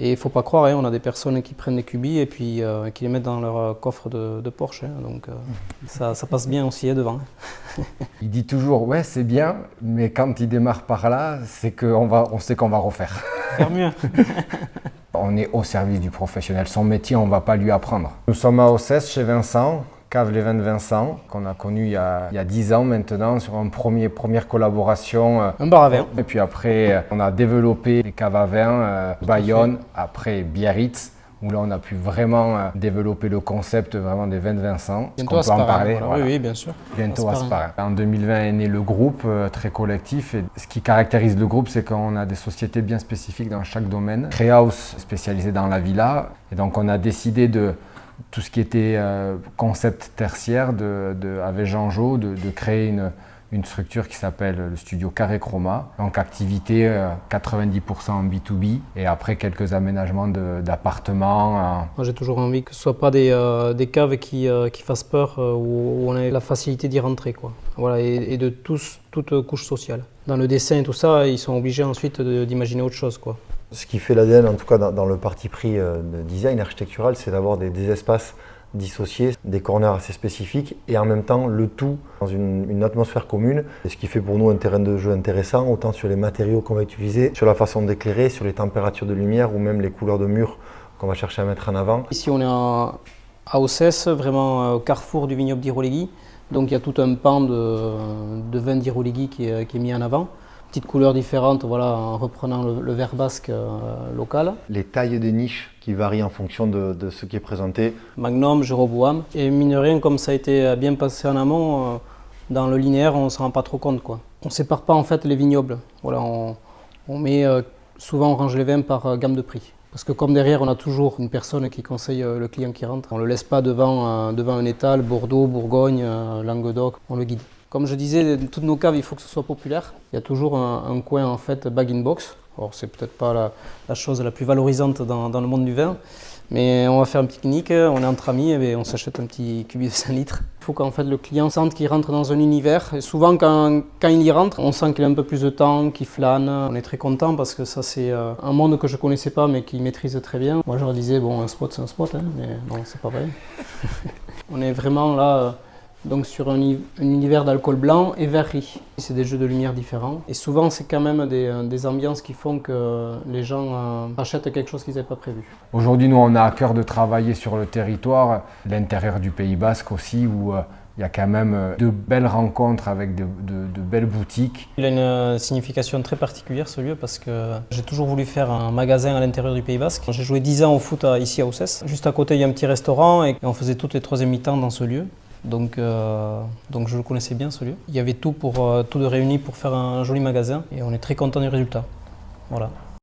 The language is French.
Et il ne faut pas croire, hein, on a des personnes qui prennent des cubis et puis qui les mettent dans leur coffre de Porsche. Hein, donc ça passe bien aussi devant. Il dit toujours, ouais, c'est bien, mais quand il démarre par là, c'est qu'on sait qu'on va refaire. Faire mieux. On est au service du professionnel. Son métier, on ne va pas lui apprendre. Nous sommes à Ossès, chez Vincent, cave Les Vins de Vincent, qu'on a connu il y a 10 ans maintenant, sur une première collaboration. Un bar à vin. Et puis après, on a développé les caves à vin, Bayonne, après Biarritz, où là on a pu vraiment développer le concept vraiment des vins de Vincent. Bientôt on peut en parler. Voilà. Voilà. Oui, bien sûr. Bientôt Asparin. En 2020 est né le groupe, très collectif. Et ce qui caractérise le groupe, c'est qu'on a des sociétés bien spécifiques dans chaque domaine. Créaus spécialisé dans la villa. Et donc on a décidé de tout ce qui était concept tertiaire avec Jean-Jo, de créer une structure qui s'appelle le studio Carré Chroma. Donc activité 90% en B2B et après quelques aménagements d'appartements. Moi j'ai toujours envie que ce ne soit pas des caves qui fassent peur, où on a la facilité d'y rentrer, quoi. Voilà, et de toute couche sociale. Dans le dessin et tout ça, ils sont obligés ensuite d'imaginer autre chose, quoi. Ce qui fait l'ADN, en tout cas dans le parti pris de design architectural, c'est d'avoir des espaces dissociés, des corners assez spécifiques et en même temps le tout dans une atmosphère commune. Et ce qui fait pour nous un terrain de jeu intéressant, autant sur les matériaux qu'on va utiliser, sur la façon d'éclairer, sur les températures de lumière ou même les couleurs de mur qu'on va chercher à mettre en avant. Ici on est à Ossès, vraiment au carrefour du vignoble d'Irolegui. Donc il y a tout un pan de vin d'Irolegui qui est mis en avant. Petites couleurs différentes, voilà, en reprenant le vert basque local. Les tailles des niches qui varient en fonction de ce qui est présenté. Magnum, Jéroboam. Et mine de rien, comme ça a été bien passé en amont, dans le linéaire, on ne se rend pas trop compte, quoi. On ne sépare pas en fait les vignobles. Voilà, on met souvent on range les vins par gamme de prix. Parce que comme derrière, on a toujours une personne qui conseille le client qui rentre. On ne le laisse pas devant un étal, Bordeaux, Bourgogne, Languedoc, on le guide. Comme je disais, toutes nos caves, il faut que ce soit populaire. Il y a toujours un coin en fait bag-in-box. Alors c'est peut-être pas la chose la plus valorisante dans le monde du vin, mais on va faire un pique-nique, on est entre amis et on s'achète un petit cubis de 5 litres. Il faut qu'en fait le client sente qu'il rentre dans un univers. Et souvent quand il y rentre, on sent qu'il a un peu plus de temps, qu'il flâne. On est très content parce que ça c'est un monde que je connaissais pas mais qu'il maîtrise très bien. Moi je leur disais bon un spot c'est un spot, hein, mais non c'est pas vrai. On est vraiment là. Donc sur un univers d'alcool blanc et verrerie. C'est des jeux de lumière différents. Et souvent, c'est quand même des ambiances qui font que les gens achètent quelque chose qu'ils n'avaient pas prévu. Aujourd'hui, nous, on a à cœur de travailler sur le territoire, l'intérieur du Pays Basque aussi, où il y a quand même de belles rencontres avec de belles boutiques. Il a une signification très particulière ce lieu parce que j'ai toujours voulu faire un magasin à l'intérieur du Pays Basque. J'ai joué 10 ans au foot ici à Ossès. Juste à côté, il y a un petit restaurant et on faisait toutes les troisième mi-temps dans ce lieu. Donc je le connaissais bien ce lieu. Il y avait tout de réuni pour faire un joli magasin et on est très content du résultat. Voilà.